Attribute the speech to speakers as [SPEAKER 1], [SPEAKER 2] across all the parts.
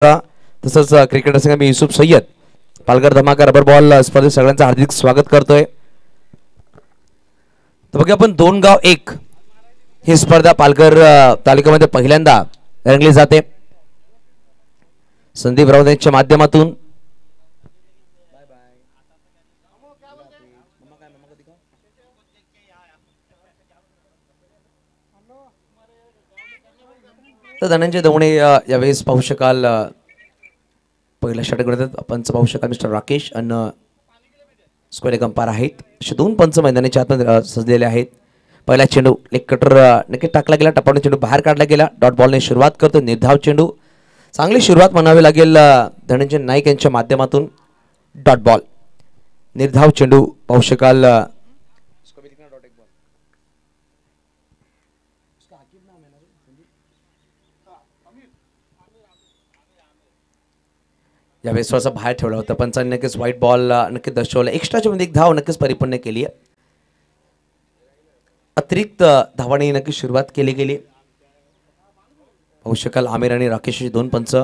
[SPEAKER 1] तसंच क्रिकेटर संघ मी युसुफ सय्यद पालघर धमाका रबर बॉल स्पर्धेत सगळ्यांचं हार्दिक स्वागत करतोय। तर बघा आपण दोन गाव एक ही स्पर्धा पालघर तालुक्यामध्ये पहिल्यांदा रंगली जाते। संदीप राऊत यांच्या माध्यमातून तर धनंजय दवणे यावेळेस पाहू शकाल पहिला षटक करतात। पंच पाहू शकाल मिस्टर राकेश आणि स्क्वेअर अंपायर आहेत। असे दोन पंच मैदानाच्या आतमध्ये सजलेले आहेत। पहिला चेंडू लेग कटर नक्की टाकला गेला, टपावणे चेंडू बाहेर काढला गेला। डॉट बॉलने सुरुवात करतो निर्धाव चेंडू, चांगली सुरुवात म्हणावी लागेल धनंजय नाईक यांच्या माध्यमातून। डॉट बॉल निर्धाव चेंडू पाहू शकाल यावेळेस थोडासा बाहेर ठेवला होता पंचांनी, नक्कीच व्हाईट बॉल नक्की दर्शवला। एक्स्ट्राच्या मध्ये एक धाव नक्कीच परिपूर्ण केली आहे। अतिरिक्त धावांनी नक्की सुरुवात केली गेली। पाहू शकाल आमिर आणि राकेश दोन पंच,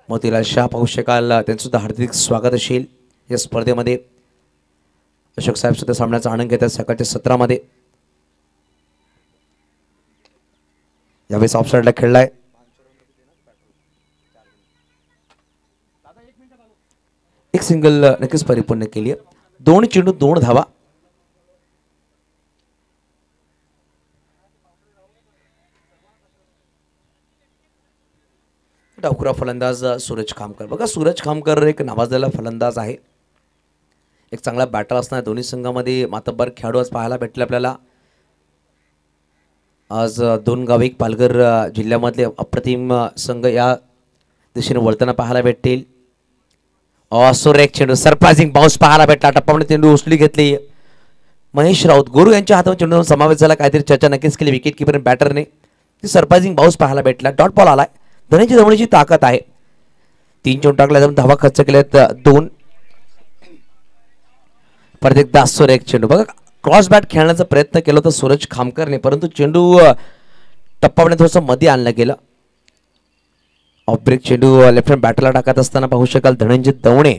[SPEAKER 1] मोतीलाल शाह पाहू शकाल त्यांचं सुद्धा हार्दिक स्वागत असेल या स्पर्धेमध्ये। अशोक साहेब सुद्धा सामन्याचा आनंद घेतात सकाळच्या सत्रामध्ये। यावेळेस ऑफसाइडला खेळलाय, एक सिंगल नक्कीच परिपूर्ण केली आहे। दोन चेंडू दोन धावा। डावखुरा फलंदाज सूरज खामकर, बघा सूरज खामकर एक नावाजलेला फलंदाज आहे, एक चांगला बॅटर असणार। दोन्ही संघामध्ये मातब्बर खेळाडू आज पाहायला भेटले आपल्याला। आज दोन गाव एक पालघर जिल्ह्यामधले अप्रतिम संघ या दिशेने वळताना पाहायला भेटतील। सुरेख चेंडू, सरप्राइजिंग बाउन्स पाहायला भेटला। टप्पावणे चेंडू उचली घेतली महेश राऊत गुरु यांच्या हातावर चेंडू समावेश झाला। काहीतरी चर्चा नक्कीच केली विकेट किपर बॅटरने, ती सरप्राइजिंग बाउन्स पाहायला भेटला। डॉट बॉल आलाय। धनंजय दवणेची ताकद आहे, तीन चेंडू टाकल्या जाऊन धावा खर्च केल्यात दोन। परत एकदा सुरेख चेंडू, बघा क्रॉस बॅट खेळण्याचा प्रयत्न केला होता सूरज खामकरने, परंतु चेंडू टप्पावणे थोडंसं मध्ये आणलं गेलं। ऑफ ब्रेक चेंडू लेफ्ट हँड बॅटरला टाकत असताना पाहू शकाल धनंजय दवणे,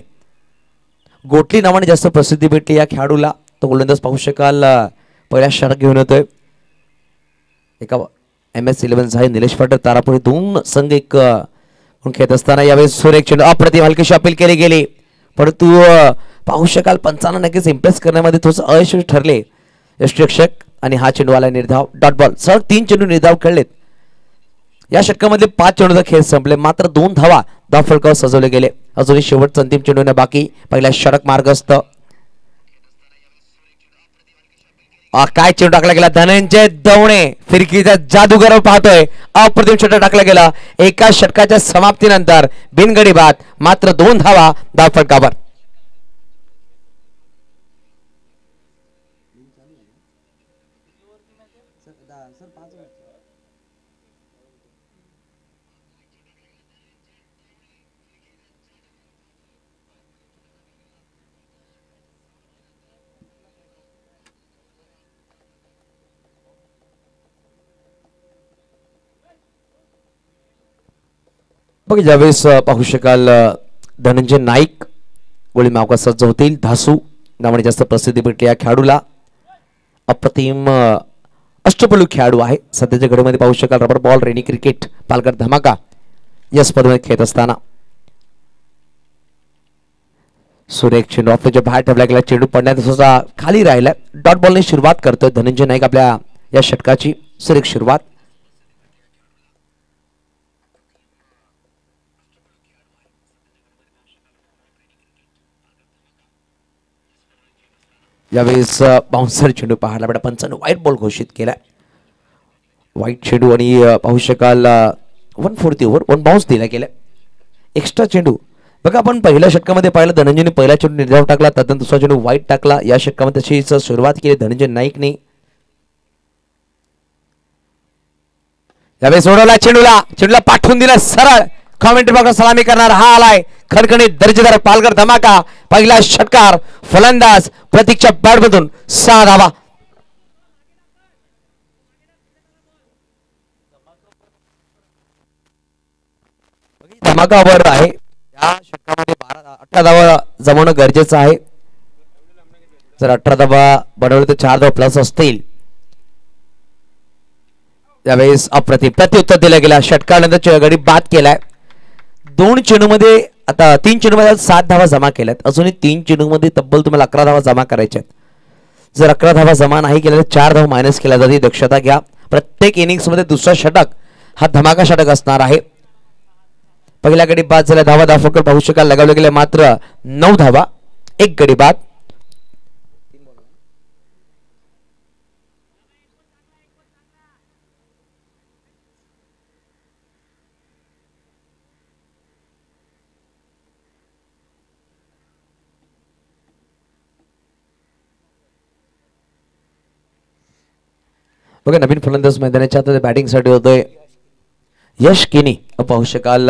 [SPEAKER 1] गोटली नावाने जास्त प्रसिद्धी भेटली या खेळाडूला। तो गोलंदाज पाहू शकाल पहिला षटक घेऊन येतोय। एका MS11 आहे निलेश पाटील तारापुरी, दोन संघ एक खेळत असताना यावेळेस सुरेख चेंडू अप्रतिम हलकीशी अपील केली गेली, परंतु पाहू शकाल पंचांना नक्कीच इम्प्रेस करण्यामध्ये थोडंसं अयशस्वी ठरले यष्टीरक्षक आणि हा चेंडू आला निर्धाव। डॉट बॉल सर तीन चेंडू निर्धाव खेळलेत। या षटकामधले 5 चेंडूचा खेळ संपले, मात्र 2 धावा धाव फलकावर सजवले गेले। अजूनही शेवटचा अंतिम चेंडूने बाकी, पहिला षटक मार्गस्थ। काय चेंडू टाकला गेला, धनंजय दवणे फिरकीचा जादूगर पाहतोय। अप्रतिम षटक टाकला गेला एका षटकाच्या समाप्तीनंतर, बिनगडी बाद, मात्र 2 धावा धाव फलकावर। बघ ज्यावेळेस पाहू शकाल धनंजय नाईक गोळी मावका सज्ज होतील। धासू नावाने जास्त प्रसिद्धी भेटली या खेळाडूला, अप्रतिम अष्टपैलू खेळाडू आहे। सध्याच्या घडीमध्ये पाहू शकाल rubber ball rainy cricket Palghar धमाका या स्पर्धेमध्ये खेळत असताना सुरेख चेंडू ऑफच्या बाहेर ठेवला गेला, चेंडू पडण्याचा खाली राहिला। डॉट बॉलने सुरुवात करतोय धनंजय नाईक आपल्या या षटकाची सुरेख सुरुवात। यावेळेस बाउन्सर चेंडू पाहायला भेटा, पंचांनी व्हाईट बॉल घोषित केला। व्हाईट चेंडू आणि पाहू शकाल 1/4 ओव्हर 1 बाउन्स दिला गेला। एक्स्ट्रा चेंडू बघा आपण पहिल्या षटकामध्ये पाहिलं धनंजयने पहिला चेंडू निर्धाव टाकला, त्यानंतर दुसरा चेंडू व्हाईट टाकला। या षटकामध्ये तशीच सुरुवात केली धनंजय नाईकने। यावेळेस सोडवला चेंडूला पाठवून दिला सरळ, कॉमेंट्री बॉक्सला सलामी करणार हा आलाय खणखणीत दर्जेदार पालघर धमाका। पहिला षटकार फलंदाज प्रतीकच्या बॅटमधून 6 धावा। धमाकावर आहे. या षटकामध्ये 18 धावा जमवणं गरजेचं आहे. जर 18 धावा बनवले तर 4 धावा प्लस असतील. यावेळेस अप्रतिम प्रत्युत्तर दिलं गेला. षटकानंतर गडी बाद केलाय. 2 चेंडूमध्ये आता 3 चेंडूमध्ये 7 धावा जमा केल्यात. अजूनही 3 चेंडूमध्ये तब्बल तुम्हाला 11 धावा जमा करायच्या आहेत. जर 11 धावा जमा नाही केल्या तर 4 धावा मायनस केल्या जाते. दक्षता घ्या. प्रत्येक इनिंग्स मध्ये दुसरा षटक हा धमाका षटक असणार आहे. पहिल्या गडी बाद झाल्या. धावा फक्त पाहू शकाल लगावले गेले मात्र 9 धावा. एक गडी बाद. बघा नवीन फलंदाज मैदानाच्या आता बॅटिंगसाठी होतोय यश किनी. पाहू शकाल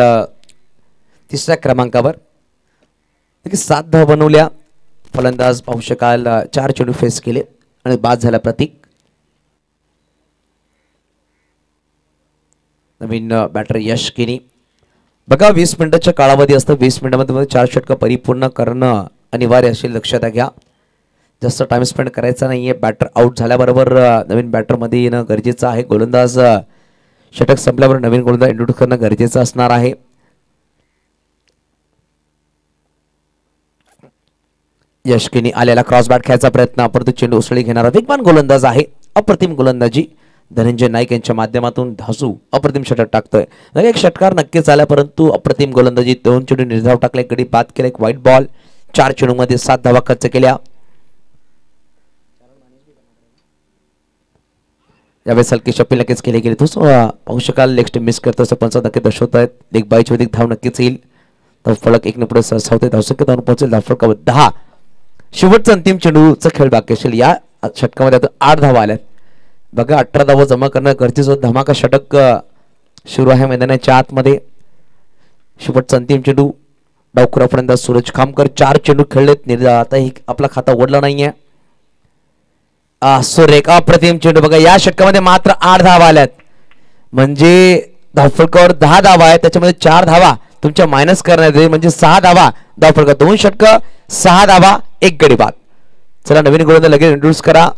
[SPEAKER 1] 3ऱ्या क्रमांकावर 7 धावा बनवल्या. फलंदाज पाहू शकाल 4 चेंडू फेस केले आणि बाद झाला प्रतीक. नवीन बॅटर यश किनी. बघा 20 मिनिटाच्या कालावधी असतं. 20 मिनिटांमध्ये 4 षटकं परिपूर्ण करणं अनिवार्य असेल. लक्षात घ्या. जास्त टाइम स्पेंड करायचा नाहीये. बॅटर आउट झाल्याबरोबर नवीन बॅटर मध्ये येणं गरजेचं आहे. गोलंदाज षटक संपल्यावर नवीन गोलंदाज इंट्रोड्यूस करणं गरजेचं असणार आहे. यशकिनी आलेला क्रॉस बॅट खेळायचा प्रयत्न परंतु चेंडू उसळी घेणारा वेगवान गोलंदाज आहे. अप्रतिम गोलंदाजी धनंजय नाईक यांच्या माध्यमातून धासू अप्रतिम षटक टाकतोय. एक षटकार नक्कीच आला परंतु अप्रतिम गोलंदाजी. 2 चेंडू निर्धाव टाकले. गडी बाद केला. एक व्हाईट बॉल. 4 चेंडू मध्ये 7 धावा खर्च केल्या. यावेळेस हलकी शपी नक्कीच केली गेली. तो पाहू शकाल लेग मिस करतो असं 5 नक्की दर्शवत आहेत. एक 22 अधिक धाव नक्कीच येईल. तर फलक 1 ने पुढे सरसावते. धावसंख्या धावून पोहोचेल. धावफलकावर 10. शेवटचा अंतिम चेंडूचा खेळ बाकी असेल. या षटकामध्ये आता 8 धावा आल्यात. बघा 18 धावा जमा करणं गरजेचं. धमाका षटक सुरू आहे मैदानाच्या आतमध्ये. शेवटचा अंतिम चेंडू. डावखुरा फलंदाज सूरज खामकर 4 चेंडू खेळलेत. आता आपला खाता ओढला नाहीये. सुरेख अप्रतिम चेंडू. बघा या षटकामध्ये मात्र 8 धावा आल्यात. म्हणजे धावफलकावर 10 धावा आहे. त्याच्यामध्ये 4 धावा तुमच्या मायनस करण्यात येईल. म्हणजे 6 धावा धावफलक. 2 षटक 6 धावा. एक गडी बाद. चला नवीन गोलंदाज लगेच इंट्रोड्यूस करा.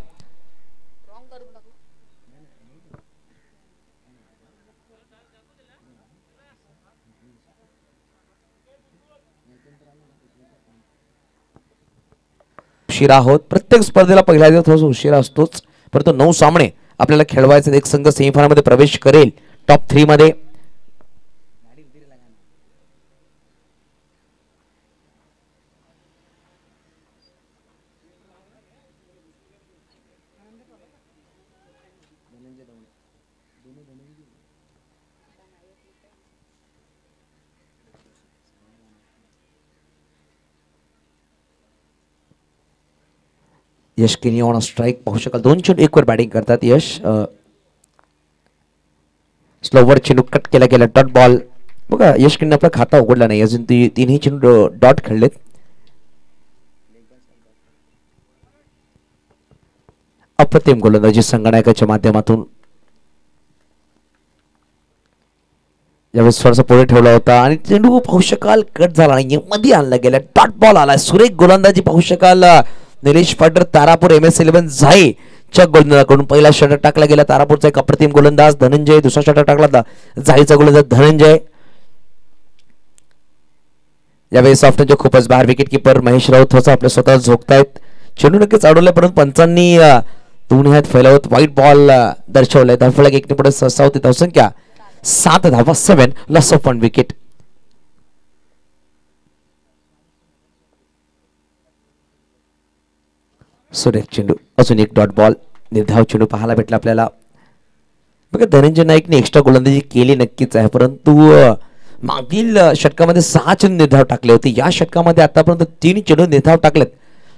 [SPEAKER 1] उशिरा आहोत. प्रत्येक स्पर्धेला पहिल्या दिवस थोडासा उशिरा असतोच परंतु 9 सामने आपल्याला खेळवायचे. एक संघ सेमीफायनल मध्ये प्रवेश करेल टॉप 3 मध्ये. यश किनी ऑन स्ट्राइक. पाहू शकाल 2 चेंडू 1 वर बॅटिंग करतात यश. स्लोवर चेंडू कट केला गेला. Dot ball. बघा यश किनी आपला खाता उघडला नाही अजून. 3ही चेंडू डॉट खेळलेत. अप्रतिम गोलंदाजी संगणकाच्या माध्यमातून. यावेळेस थोडासा पुढे ठेवला होता आणि चेंडू पाहू शकाल कट झाला नाही. मध्ये आणला गेला. डॉट बॉल आला. सुरेख गोलंदाजी पाहू शकाल. निलेश पाटील तारापूर MS11 झाई च्या गोलंदाजाकडून पहिला षटक टाकला गेला. तारापूरचा एक अप्रतिम गोलंदाज धनंजय. दुसरा षटक टाकला झाईचा गोलंदाज धनंजय. यावेळी सॉफ्टनच्या खूपच बाहेर. विकेट किपर महेश राऊत होता आपल्या स्वतः झोकतायत. चेंडू नक्कीच अडवलाय परंतु पंचांनी 2 हात फैलावत व्हाईट बॉल दर्शवलाय. धावफलक 1 ने पुढे सरसावते. धावसंख्या 7 धावा. 7 लॉस ऑफ 1 विकेट. सुरेख चेंडू. अजून एक डॉट बॉल. निर्धाव चेंडू पाहायला भेटला आपल्याला. बघा धनंजय नाईकने एक्स्ट्रा गोलंदाजी केली नक्कीच आहे परंतु मागील षटकामध्ये 6 चेंडू निर्धाव टाकले होते. या षटकामध्ये आतापर्यंत 3 चेंडू निर्धाव टाकलेत.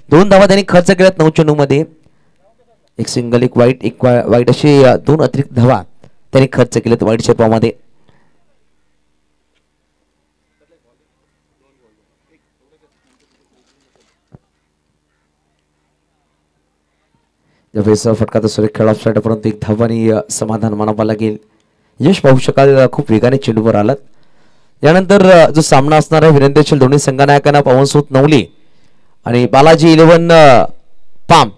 [SPEAKER 1] 2 धावा त्यांनी खर्च केल्यात 9 चेंडू मध्ये. एक सिंगल एक वाईट अशी 2 अतिरिक्त धावा त्यांनी खर्च केलेत वाईट क्षेत्रामध्ये. फटका तर सुरेख खेळ ऑफसाईड परंतु 1 धावांनी समाधान मानावं लागेल. यश पाहू शकाल खूप वेगाने चेंडूवर आलात. यानंतर जो सामना असणार आहे विनंती असेल दोन्ही संघनायकांना पवनसूत नवली आणि बालाजी 11 पाम.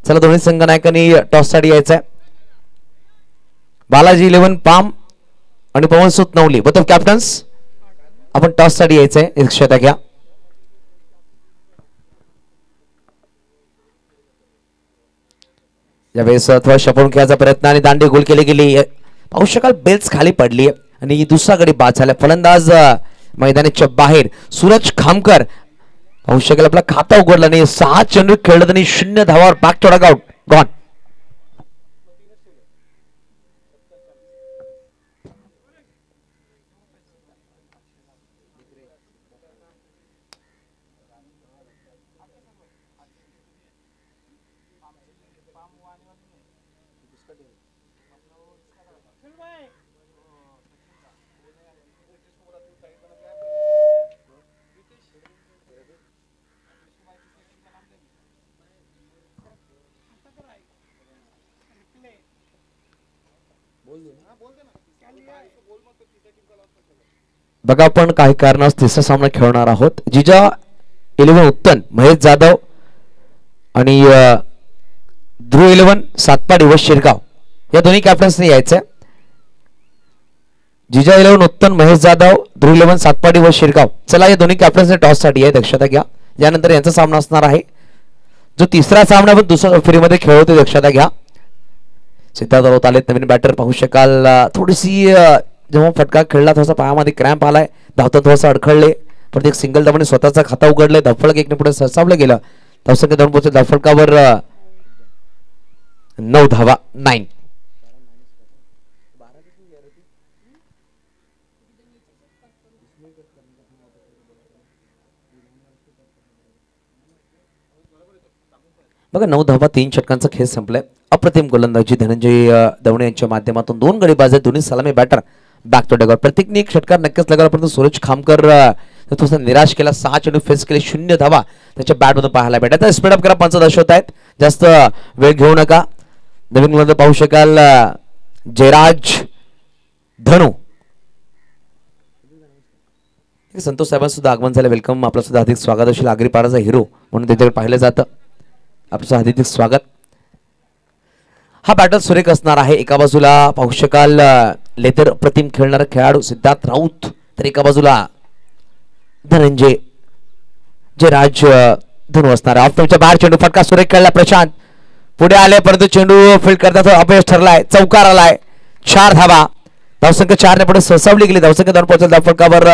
[SPEAKER 1] चला दोन्ही संघनायकांनी टॉस साठी यायचं आहे. बालाजी 11 पाम आणि Pawansut Navali both of captains आपण टॉस साठी यायचंय. लक्षात घ्या. यावेळेस थोडा शपवून खेळायचा प्रयत्न आणि दांडी गोल केली गेली. पाहू शकाल बेल्स खाली पडली आणि दुसरा गडी बाद झाला. फलंदाज मैदानाच्या बाहेर सूरज खामकर. पाहू शकाल आपला खाता उघडला नाही. 6 चेंडू खेळलं आणि 0 धावावर बॅक टू डगआउट गॉन. बघा आपण काही कारणास तिसरा सामना खेळणार आहोत. जिजा 11 उत्तन महेश जाधव आणि ध्रुव 11 सातपाडी व शिरगाव या दोन्ही कॅप्टन्सने यायचंय. जिजा 11 उत्तन महेश जाधव ध्रुव 11 सातपाडी व शिरगाव. चला या दोन्ही कॅप्टन्सने टॉस साठी आहे. दक्षता घ्या. यानंतर यांचा सामना असणार आहे. जो तिसरा सामना पण दुसऱ्या फेरीमध्ये खेळ होते. दक्षता घ्या. सिद्धार्थ राऊत आलेत नवीन बॅटर. पाहू शकाल थोडीशी जेव्हा फटका खेळला थोडासा पायामध्ये क्रॅम्प आलाय. धावता थोडासा अडखळले. प्रत्येक सिंगल धावाने स्वतःचा खाता उघडले. धावफलक एकने पुढे सरसावलं गेलं. धावसंख्या 2 पोहोचले. धावफलकावर 9 धावा 9. बघा 9 धावा 3 षटकांचा खेळ संपलाय. अप्रतिम गोलंदाजी धनंजय दवणे यांच्या माध्यमातून 2 गडी बाद. दोन्ही सलामी बॅटर बॅक टू डगआउट. प्रत्येकने एक षटकार नक्कीच लागला. परंतु सूरज खामकर थोडासा निराश केला. 6 चेंडू फेस केले. 0 धावा त्याच्या बॅटमधून पाहायला भेटत. स्पीड अप करा. 5 दर्शवत आहेत. जास्त वेळ घेऊ नका. नवीन मध्ये पाहू शकाल जयराज धनू. संतोष साहेबांचं सुद्धा आगमन झालं. वेलकम. आपलं सुद्धा अधिक स्वागत असेल. आगरी पाराचा हिरो म्हणून त्याच्याकडे पाहिलं जातं. आपलं हार्दिक स्वागत. हा बॅटल सुरेख असणार आहे. एका बाजूला पाहू शकाल लेदर प्रतिम खेळणारा खेळाडू सिद्धार्थ राऊत तर एका बाजूला धनंजय जयराज धनू असणार. ऑफच्या बाहेर चेंडू फटका सुरेख खेळला. प्रशांत पुढे आले परंतु चेंडू फील्ड करता अपयश ठरलाय. चौकार आलाय. 4 धावा. धावसंख्या 4 ने पुढे सरसावली गेली. धावसंख्या 2 पोहोचल. धावफलकावर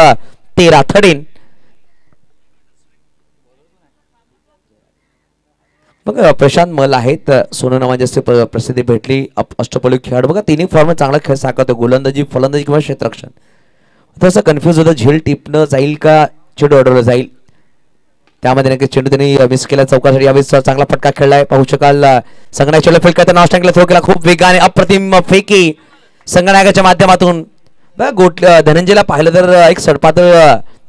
[SPEAKER 1] 13 13. बघ प्रशांत मल आहेत. सोनू नावाची जास्त प्रसिद्धी भेटली. अष्टपैलू खेळाडू. बघा तिन्ही फॉर्ममध्ये चांगला खेळ साकारतो. गोलंदाजी फलंदाजी किंवा क्षेत्ररक्षण. थोडंसं कन्फ्युज होतं. झेल टिपणं जाईल का चेंडू अडवलं जाईल त्यामध्ये नक्की चेंडू त्यांनी मिस केला. चौकासाठी यावेळेस चांगला फटका खेळलाय. पाहू शकाल संगनायक फील्ड करताना ऑस्ट्रेलियाला थ्रो केला. खूप वेगाने अप्रतिम फेकी संगनायकाच्या माध्यमातून. बघा धनंजयला पाहिलं तर एक सडपातळ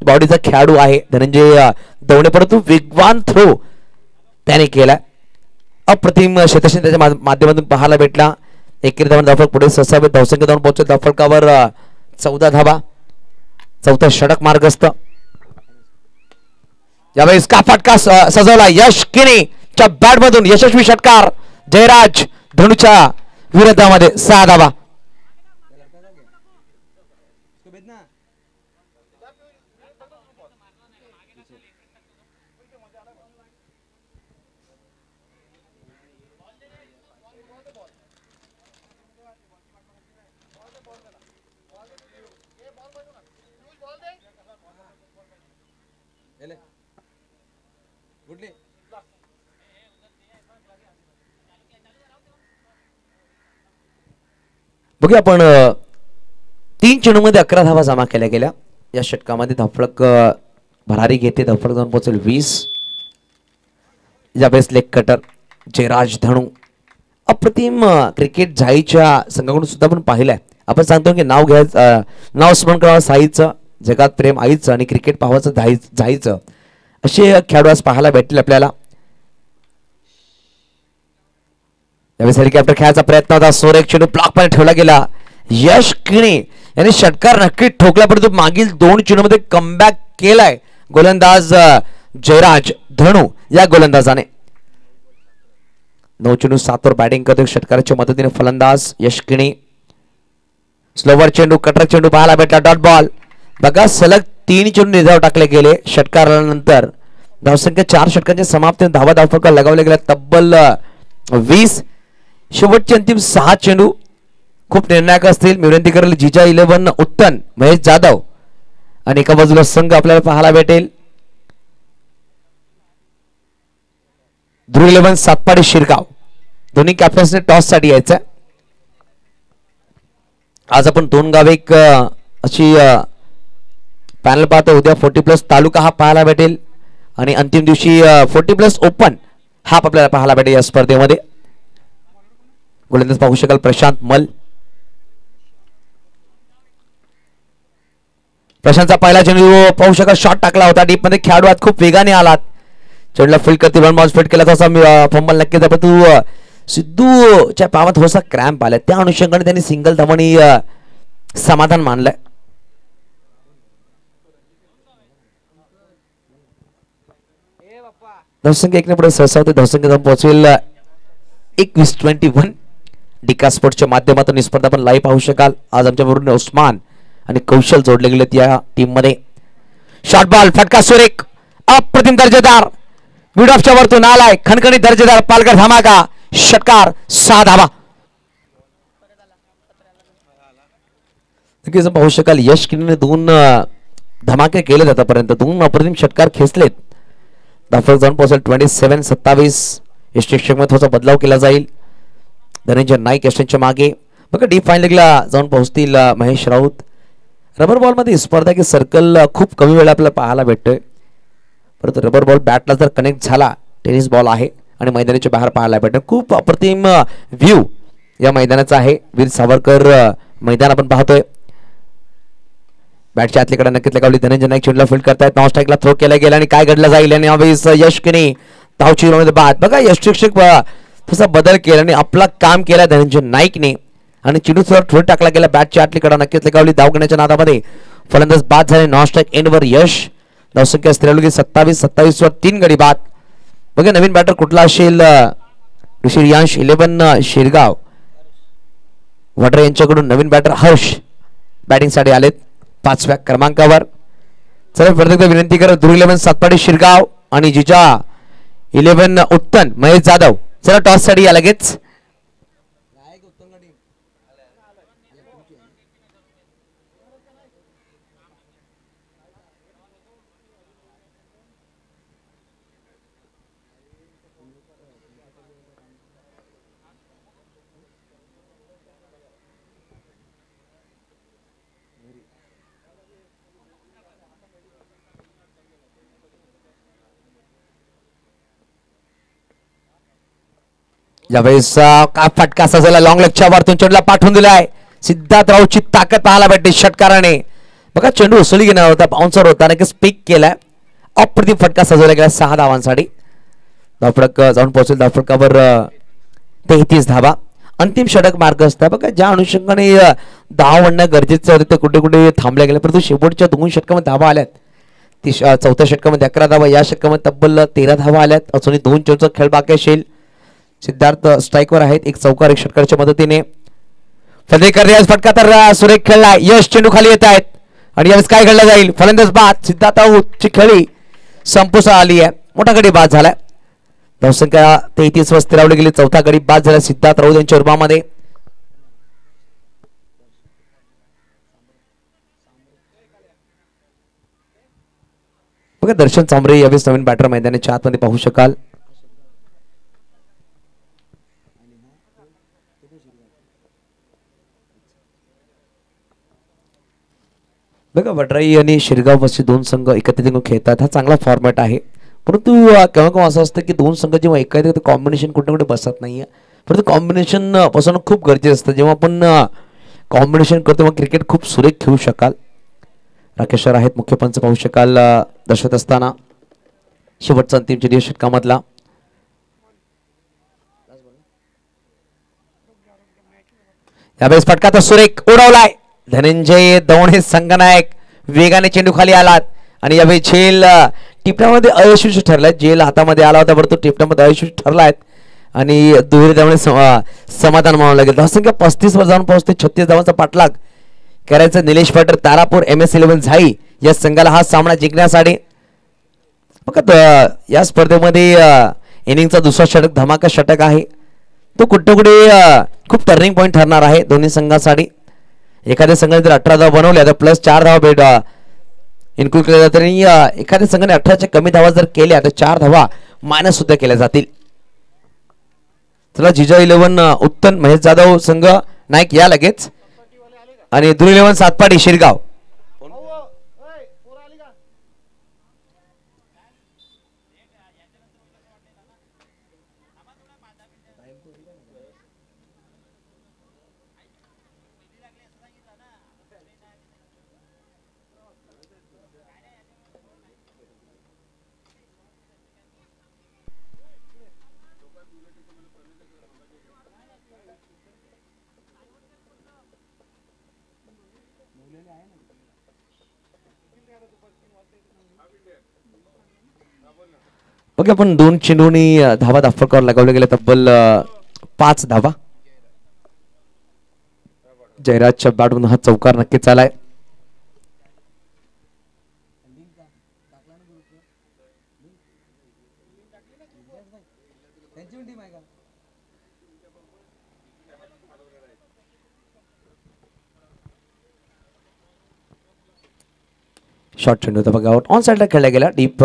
[SPEAKER 1] बॉडीचा खेळाडू आहे धनंजय दवणे. परंतु वेगवान थ्रो त्याने केला. अप्रतिम क्षेत्रक्षण त्याच्या माध्यमातून पाहायला भेटला. 1 धावा. धावफलक पुढे ससावे. धावसंख्या 2 पोहोचले. धावफलकावर 14 धावा. चौथा षटक मार्गस्थ. यावेळेस का फटका सजवला. यश किनीच्या बॅट मधून यशस्वी षटकार. जयराज धनुच्या विरोधामध्ये 6 धावा. बघूया आपण 3 चेंडूमध्ये 11 धावा जमा केल्या गेल्या. या षटकामध्ये धावफलक भरारी घेते. धावफलक 2 पोहोचेल 20. यावेळेस लेग कटर जयराज धनू. अप्रतिम क्रिकेट झाईच्या संघाकडून सुद्धा आपण पाहिलंय. आपण सांगतो की नाव घ्यायचं नाव स्मरण करावं साईचं. जगात प्रेम आईचं आणि क्रिकेट पाहायचं झाईचं असे खेळाडू आज पाहायला भेटले आपल्याला. यावेळेस हेलिकॉप्टर खेळायचा प्रयत्न होता. सोरेक चेंडू ब्लॉक मध्ये ठेवला गेला. यश किणी याने षटकार नक्की ठोकला, परंतु मागील 2 चेंडूमध्ये कमबॅक केलाय गोलंदाज जयराज धनू या गोलंदाजाने. 9 चेंडू 7 वर बॅटिंग करतो षटकाराच्या मदतीने फलंदाज यशकिनी. स्लोवर चेंडू, कटर चेंडू पाहायला भेटला, डॉट बॉल. बघा सलग 3 चेंडू निर्धाव टाकले गेले षटकारानंतर. धावसंख्या 4 षटकांच्या समाप्तीने धावा धावफलका लगावले गेल्या तब्बल 20. शेवटचे अंतिम 6 चेंडू खूप निर्णायक असतील. मी विनंती करेल जिजा 11 उत्तन, महेश जाधव आणि एका बाजूला संघ आपल्याला पाहायला भेटेल ध्रुव 11 सातपाडी शिरगाव. दोन्ही कॅप्टन्सने टॉस साठी यायचं. आज आपण 2 गावे एक अशी पॅनल पाहतो. उद्या 40+ तालुका हा पाहायला भेटेल आणि अंतिम दिवशी 40+ ओपन हा आपल्याला पाहायला भेटेल या स्पर्धेमध्ये. गोलंदाज पाहू शकाल प्रशांत मल. प्रशांतचा पहिला चेंडू पाहू शकाल, शॉट टाकला होता डीप मध्ये. खेळाडू आज खूप वेगाने आलात, चेंडूला फील्ड करते, वन बॉल फिट केला तसा फंबल नक्कीच. परंतु सिद्धूच्या पावात थोडासा क्रॅम्प आलाय, त्या अनुषंगाने त्यांनी सिंगल धावांनी समाधान मानलंय. धावसंख्या 1 ने पुढे सहसा होते. धावसंख्या जाऊन पोहोचेल 21-21. डिका स्पोर्ट्सच्या माध्यमातून स्पर्धा पण लाईव्ह पाहू शकाल. आज आमच्या बरोबर उस्मान आणि कौशल जोडले गेलेत या टीम मध्ये. शॉर्ट बॉल, फटका सुरेख, अप्रतिम दर्जेदार, मिड ऑफच्या वरतून आलाय, खणखणी दर्जेदार पालघर धमाका, षटकार 6 धावा. नक्कीच पाहू शकाल यश किनीने 2 धमाके केलेत आतापर्यंत, 2 अप्रतिम षटकार खेचलेत. धावफलक जाऊन पोहोचेल 27-27. यष्टिक्षक मध्ये थोडासा बदलाव केला जाईल. धनंजय नाईक यष्टींच्या मागे. बघा डीप फायनलला जाऊन पोहोचतील महेश राऊत. रबर बॉल मध्ये स्पर्धा की सर्कल खूप कमी वेळा आपल्याला पाहायला भेटतोय, परंतु रबर बॉल बॅटला जर कनेक्ट झाला, टेनिस बॉल आहे आणि मैदानाच्या बाहेर पाहायला भेटतं. खूप अप्रतिम व्ह्यू या मैदानाचा आहे. वीर सावरकर मैदान आपण पाहतोय. बॅटच्या आतलीकडे नक्कीच लगावली. धनंजय नाईक चेंडूला फील्ड करतायत. नॉन स्ट्राईकला थ्रो केला गेला आणि काय घडलं जाईल आणि यावेळेस यशकिनी धावची मध्ये बाद. बघा यष्टिक्षक तसा बदल केला आणि आपला काम केला धनंजय नाईकने आणि चेंडू थोडा टाकला गेला बॅटच्या आतलीकडे नक्कीच लगावली. धाव घेण्याच्या नादामध्ये फलंदाज बाद झाले. नॉन स्ट्राईक एंडवर यश. धावसंख्या स्थिरावली की 27-27 वर 3 गडी बाद. बघा नवीन बॅटर कुठला असेल, ऋषियांश 11 शिरगाव वडरे यांच्याकडून नवीन बॅटर हर्ष बॅटिंग साठी आलेत 5व्या क्रमांकावर. चला प्रत्येक विनंती करत ध्रुव 11 सातपाडी शिरगाव आणि जिजा 11 उत्तन महेश जाधव. चला टॉस साठी या लगेच. यावेळेस काय फटका सजला, लॉंग लेगच्या वरतून चेंडूला पाठवून दिलाय. सिद्धार्थ राऊची ताकद पाहायला भेटते षटकाराने. बघा चेंडू उसळी घेणार होता, बाउन्सर होता, नक्कीच स्पीक केलाय. अप्रतिम फटका सजवला गेला 6 धावांसाठी. धावफलक जाऊन पोहोचेल धावफलकावर 33 धावा. अंतिम षटक मार्ग असता. बघा ज्या अनुषंगाने धाव आणणं गरजेचं होतं ते कुठे कुठे थांबल्या गेले, परंतु शेवटच्या 2 षटकामध्ये धावा आल्यात. 4थ्या षटकामध्ये 11 धावा, या षटकामध्ये तब्बल 13 धावा आल्यात. अजूनही 2 चेंडूचा खेळ बाकी असेल. सिद्धार्थ स्ट्राईकवर आहेत. एक चौकार एक षटकाच्या मदतीने फतेकर रियाज फटका तर सुरेख खेळला. यश चेंडू खाली येत आहेत आणि यावेळेस काय घडलं जाईल. फलंदाज बाद. सिद्धार्थ ची खेळी संपुष्टात आली आहे. मोठा गडी बाद झालाय. धावसंख्या 33 वर स्थिरावली गेली. 4था गडी बाद झाला सिद्धार्थ राऊत यांच्या रूपामध्ये. बघा दर्शन चांबरे यावेळेस नवीन बॅटर मैदानाच्या आतमध्ये पाहू शकाल. बघा वडराई आणि शिरगाव असे 2 संघ एकत्रित खेळतात. हा चांगला फॉर्मॅट आहे, परंतु केव्हा केव्हा असं असतं की 2 संघ जेव्हा एकत्रित कॉम्बिनेशन कुठे कुठे बसत नाहीये, परंतु कॉम्बिनेशन बसवणं खूप गरजेचं असतं. जेव्हा आपण कॉम्बिनेशन करतो तेव्हा क्रिकेट खूप सुरेख खेळू शकाल. राकेश सर आहेत मुख्य पंच पाहू शकाल दर्शक असताना. शेवटचा अंतिम चेंडू षटकामधला. यावेळेस फटका तर सुरेख उडवलाय. धनंजय दवणे संघनायक वेगाने चेंडू खाली आलात आणि यावेळी झेल टिपण्यामध्ये अयशस्वी ठरलाय. झेल हातामध्ये आला होता परंतु टिपण्यामध्ये अयशस्वी ठरलाय आणि दुहेरी धावाने समाधान मानावं लागेल. धावसंख्या 35 वर जाऊन पोहोचते. 36 धावांचा पाठलाग करायचा निलेश पाटील तारापूर MS11 झाई या संघाला हा सामना जिंकण्यासाठी. या स्पर्धेमध्ये इनिंगचा दुसरा षटक धमाका षटक आहे. तो कुठे खूप टर्निंग पॉईंट ठरणार आहे दोन्ही संघांसाठी. एखाद्या संघाने जर 18 धावा बनवल्या तर प्लस 4 धावा इन्क्लूड केल्या जातात आणि एखाद्या संघाने 18च्या कमी धावा जर केल्या तर 4 धावा मायनस सुद्धा केल्या जातील. चला जिजा 11 उत्तम महेश जाधव संघ नाईक या लगेच आणि दुर्ग 11 सातपाडी शिरगाव. बघा आपण 2 चेंडूंनी धावा दाफकावर लगावले गेले. तब्बल 5 धावा. जयराजच्या बॅटमधून हा चौकार नक्कीच आलाय. शॉर्ट चेंडू होता बघा. ऑन साइडला खेळला गेला. डीप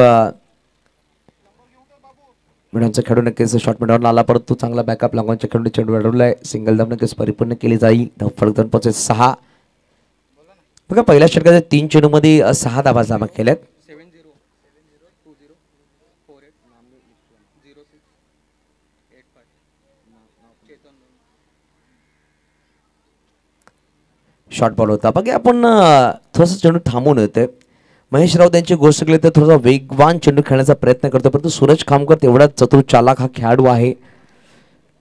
[SPEAKER 1] मिडॉनचा खेळून नक्कीच शॉर्ट मिडॉन आला परंतु चांगला बॅकअप लागूनच्या खेळून चेंडू अडवलाय. सिंगल धाव नक्कीच परिपूर्ण केली जाईल. धावफलक 2.6 बघा. पहिल्या षटकाच्या 3 चेंडूमध्ये 6 धावा जमा केल्यात. शॉर्ट बॉल होता बघा. आपण थोडासा चेंडू थांबून येतोय. महेश राऊत यांची गोष्ट केली तर थोडासा वेगवान चेंडू खेळण्याचा प्रयत्न करतो परंतु सूरज खामकर तेवढा चतुर चालाक हा खेळाडू आहे.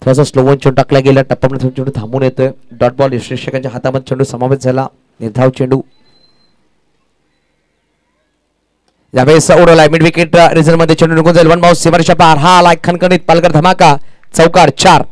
[SPEAKER 1] थोडासा स्लोवन चेंडू टाकला गेला. टप्प्यामध्ये चेंडू थांबून येतोय. डॉट बॉल यशस्वीच्या हातामध्ये चेंडू समावेश झाला. निर्धाव चेंडू यावेळेस उडवलाय. मिड विकेट रिझन मध्ये चेंडू निघून जाईल. 1 बाउन्स सीमारेषा पार. हा आला खणखणीत पालकर धमाका. चौकार 4.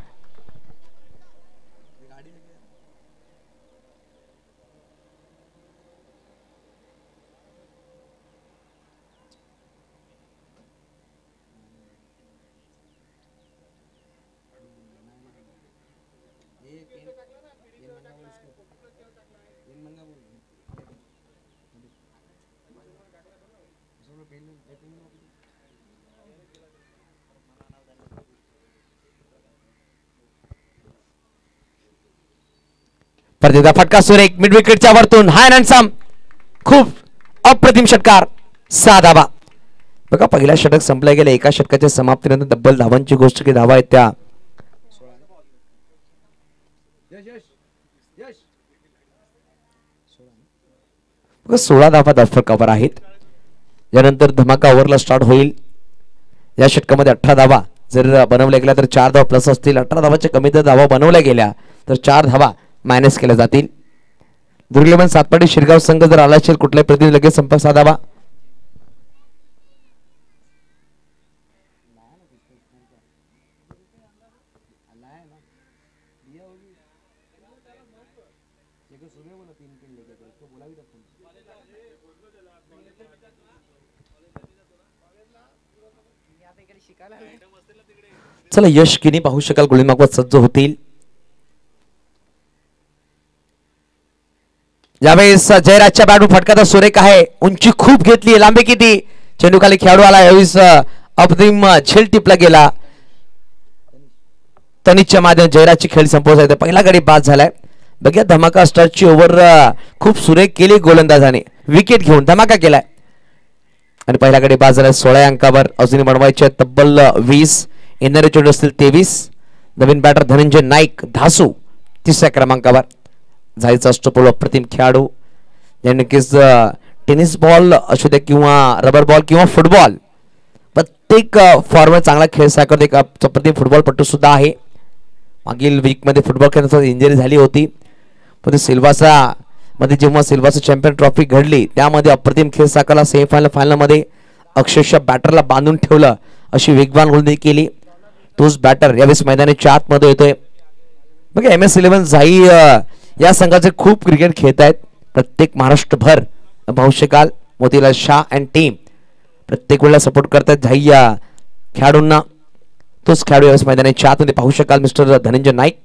[SPEAKER 1] परतीचा फटका सुरेख मिड विकेटच्या वरतून. हाय हँडसम खूप अप्रतिम षटकार. 6 धावा बघा. पहिला षटक संपला गेला. एका षटकाच्या समाप्तीनंतर डबल धावांची गोष्ट की धावा आहेत त्या 16 धावा धावफलकावर आहेत. यानंतर धमाका ओव्हरला स्टार्ट होईल. या षटकामध्ये 18 धावा जर बनवल्या गेल्या तर 4 धावा प्लस असतील. 18 धावाच्या कमी जर धावा बनवल्या गेल्या तर 4 धावा मायनस केल्या जातील. दुर्ग 11 सातपाडी शिरगाव संघ जर आला असेल कुठल्याही प्रतिनिधी लगेच संपर्क साधावा. चला यश किनी पाहू शकाल गोळी मागवत सज्ज होतील. यावेळेस जयराजच्या बॅटू फटका सुरेख आहे. उंची खूप घेतली. लांबी किती. चेंडू खाली खेळाडू आला. यावेळेस अप्रतिम झेल टिपला गेला. तनिषच्या माध्यम जयराजची खेळी संपवत. पहिला गडी बाद झालाय. बघा धमाका स्टार्टची ओव्हर खूप सुरेख केली गोलंदाजाने. विकेट घेऊन धमाका केलाय आणि पहिला गडी बाद झालाय. 16 अंकावर अजूनही बनवायचे तब्बल 20. येणारे चेंडू असतील 23. नवीन बॅटर धनंजय नाईक धासू 3ऱ्या क्रमांकावर. जायचा अष्टपैलू अप्रतिम खेळाडू. नक्कीच टेनिस बॉल असू दे किंवा रबर बॉल किंवा फुटबॉल प्रत्येक फॉर्मॅट चांगला खेळ साकारतो. एक अप्रतिम फुटबॉलपटू सुद्धा आहे. मागील वीक मध्ये फुटबॉल खेळण्यासाठी इंजरी झाली होती पण सिल्वाचा मध्ये जेव्हा सिल्वाचं चॅम्पियन ट्रॉफी घडली त्यामध्ये अप्रतिम खेळ साकारला. सेमीफायनल फायनलमध्ये अक्षरशः बॅटरला बांधून ठेवलं अशी वेगवान गोलंदाजी केली. तोच बॅटर यावेळेस मैदानाच्या आतमध्ये येतोय. बघा MS11 झाई या संघाचे खूप क्रिकेट खेळत आहेत. प्रत्येक महाराष्ट्रभर पाहू शकाल मोतीलाल शाह अँड टीम प्रत्येक वेळेला सपोर्ट करतात झाई या खेळाडूंना. तोच खेळाडू यावेळेस मैदानाच्या आतमध्ये पाहू शकाल मिस्टर धनंजय नाईक.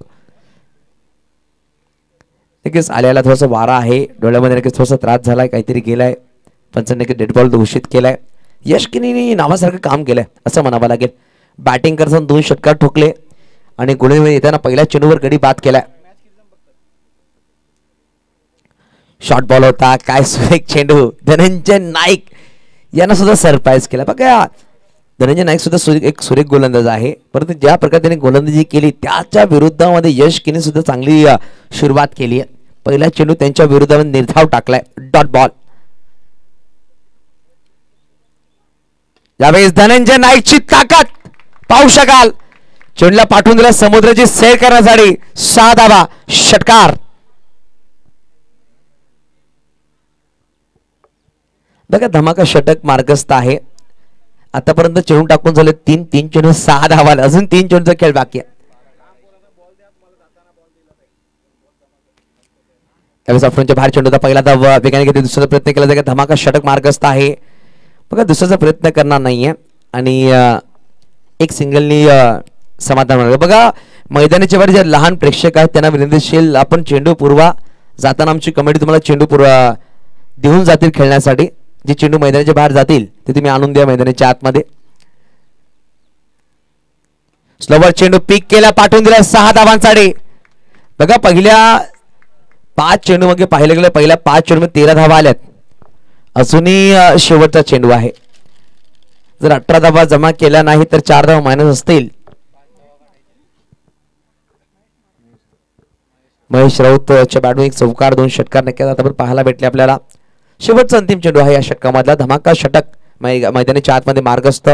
[SPEAKER 1] नक्कीच आल्याला थोडासा वारा आहे डोळ्यामध्ये, नक्कीच थोडासा त्रास झालाय, काहीतरी गेलाय. पंचांनी नक्की डेड बॉल घोषित केलाय. यश किनी नावासारखं काम केलंय असं म्हणावं लागेल. बॅटिंग करताना 2 षटकार ठोकले आणि गोलंदाजी येताना पहिल्या चेंडूवर गडी बाद केलाय. शॉर्ट बॉल होता, काय सुरेख चेंडू. धनंजय नाईक यांना सुद्धा सरप्राईज केला. बघा धनंजय नाईक सुद्धा एक सुरेख गोलंदाज आहे, परंतु ज्या प्रकारे त्याने गोलंदाजी केली त्याच्या विरुद्धामध्ये यश किनी सुद्धा चांगली सुरुवात केली आहे. पहिला चेंडू त्यांच्या विरुद्धामध्ये निर्धाव टाकलाय. Dot ball. यावेळेस धनंजय नाईकची ताकद पाहू शकाल. चेंडूला पाठवून दिला समुद्राची सैर करण्यासाठी. 6 धावा, षटकार. बघा धमाका षटक मार्गस्थ आहे. आतापर्यंत चेंडू टाकून झाले 3 चेंडू 6 धावा. अजून 3 चेंडूचा खेळ बाकी आहे. त्यावेळेस अफरोनच्या बाहेर चेंडूचा पहिला धावा वेगाने घेते. दुसरा प्रयत्न केला जाईल. धमाका षटक मार्गस्थ आहे. बघा दुसऱ्याचा प्रयत्न करणार नाहीये आणि एक सिंगलनी समाधान होणार. बघा मैदानाच्या बाहेर जे लहान प्रेक्षक आहेत त्यांना विनंतीशील आपण चेंडू पुरवा. जाताना आमची कमिटी तुम्हाला चेंडू पुरवा देऊन जातील खेळण्यासाठी. जे चेंडू मैदानाच्या बाहेर जातील ते तुम्ही आणून द्या मैदानाच्या आतमध्ये. स्लोवर चेंडू पीक केला, पाठवून दिला 6 धावांसाठी. बघा पहिल्या 5 चेंडू मध्ये पाहिलं गेलं पहिल्या 5 चेंडू मध्ये 13 धावा आल्यात. अजूनही शेवटचा चेंडू आहे. जर 18 धावा जमा केल्या नाही तर 4 धावा मायनस असतील. महेश राऊतच्या बॅटून एक चौकार 2 षटकार नक्कीच आतापर्यंत पाहायला भेटले आपल्याला. शेवटचा अंतिम चेंडू आहे या षटकामधला. धमाका षटक मैदानाच्या आतमध्ये मार्गस्थ.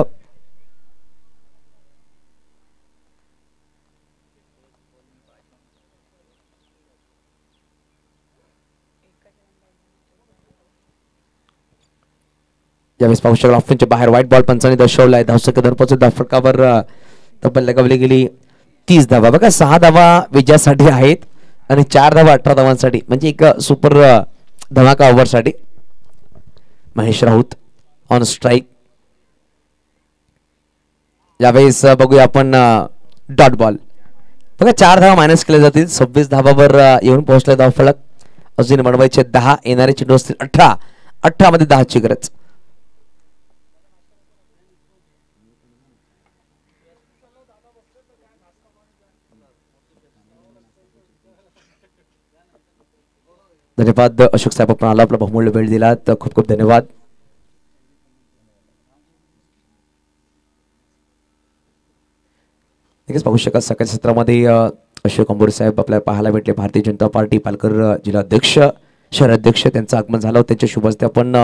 [SPEAKER 1] यावेळेस पाहू शकाल ऑफच्या बाहेर व्हाईट बॉल पंचांनी दर्शवलाय. धावसंख्या धरपासून फटकावर तब्बल लगावली गेली 30 धावा. बघा 6 धावा विजयासाठी आहेत आणि 4 धावा 18 धावांसाठी, म्हणजे एक सुपर धमाका ओव्हरसाठी. Mahesh Raut on strike. यावेळेस बघूया आपण डॉट बॉल. बघा 4 धावा मायनस केल्या जातील. 26 धावावर येऊन पोहोचला धाव फलक. अजून बनवायचे 10. येणारे चेंडू असतील 18. 18 मध्ये 10 ची गरज. धन्यवाद अशोक साहेब, आपण आला आपला बहुमूल्य वेळ दिला तर खूप खूप धन्यवाद. नक्कीच पाहू शकाल सकाळच्या सत्रामध्ये अशोक अंबोरे साहेब आपल्याला पाहायला भेटले. भारतीय जनता पार्टी पालघर जिल्हा अध्यक्ष, शहर अध्यक्ष त्यांचं आगमन झालं. त्यांच्या शुभ हस्ते आपण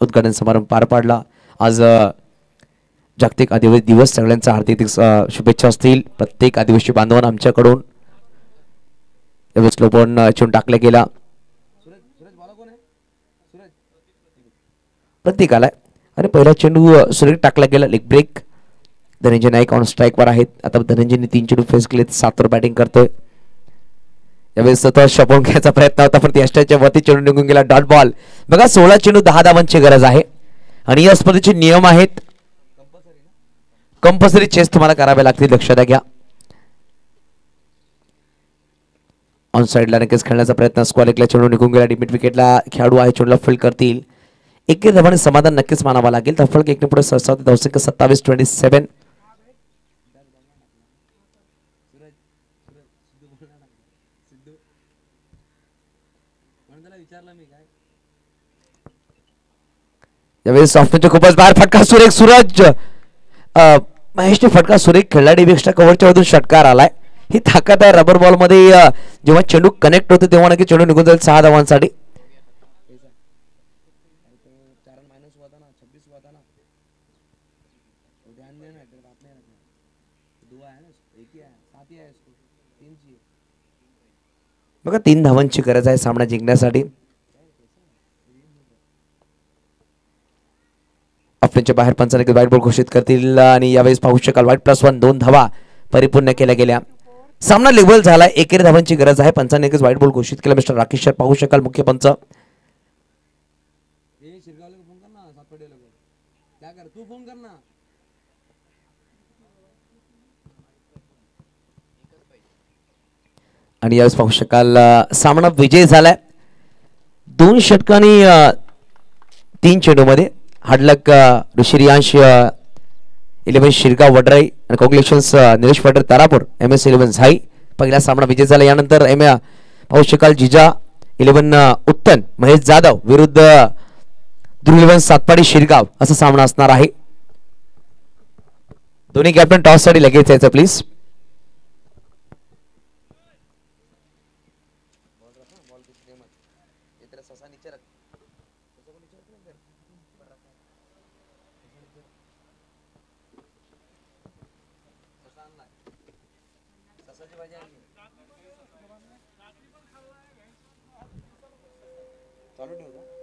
[SPEAKER 1] उद्घाटन समारंभ पार पाडला. आज जागतिक आदिवासी दिवस. सगळ्यांचा हार्दिक शुभेच्छा असतील प्रत्येक आदिवासी बांधवांना आमच्याकडून. यावेळेस लोपण चेंडू टाकला गेला. प्रत्येक आलाय आणि पहिला चेंडू सुरेख टाकला गेला. Leg break. Dhananjay Naik on strike वर आहेत. आता धनंजयने 3 चेंडू फेस केले. 7 वर बॅटिंग करतोय. यावेळेस स्वतः शपवून घ्यायचा प्रयत्न होता पण यष्टाच्या वरती चेंडू निघून गेला. Dot ball. बघा 16 चेंडू 10 धावांची गरज आहे आणि या स्पर्धेचे नियम आहेत. कंपल्सरी चेस तुम्हाला करावे लागतील, लक्षात घ्या. ऑन साइडला नक्कीच खेळण्याचा प्रयत्न. स्क्वॉलिकला चेंडू निघून गेला. डिमिट विकेटला खेळाडू आहे. चेंडूला फील्ड करतील. 1 धावाने समाधान नक्कीच मानावा लागेल. फलक 1 पुढे सरसावते. धावसंख्या 27-27. यावेळेस ऑफमध्ये खूपच बाहेर फटका सुरेख. सूरज महेशने फटका सुरेख खेळला. डेबिक्सच्या कव्हरच्या मधून षटकार आलाय. ही ताकद आहे रबर बॉल मध्ये. जेव्हा चेंडू कनेक्ट होते तेव्हा नक्की चेंडू निघून जाईल 6 धावांसाठी. बघा 3 धावांची गरज आहे सामना जिंकण्यासाठी. ऑफलाईनच्या बाहेर पंचांनी वाईट बॉल घोषित करतील आणि यावेळेस पाहू शकाल वाईट +1 2 धावा परिपूर्ण केल्या गेल्या. सामना लेवल झाला. एकेरी धावांची गरज आहे. पंचांनी वाईट बॉल घोषित केला. मिस्टर राकेश सर पाहू शकाल मुख्य पंच. आणि यावेळेस पाहू शकाल सामना विजय झालाय 2 षटकांनी 3 चेंडूमध्ये. हार्डलक ऋषिरियांश 11 शिरगाव वडराई आणि कॉंग्रॅच्युलेशन्स निलेश फटर तारापूर MS11 झाई. पहिला सामना विजय झाला. यानंतर पाहू शकाल जिजा 11 उत्तन महेश जाधव विरुद्ध ध्रुव सातपाडी शिरगाव असा सामना असणार आहे. दोन्ही कॅप्टन टॉस साठी लगेच यायचं प्लीज.
[SPEAKER 2] चालू ठेवू का?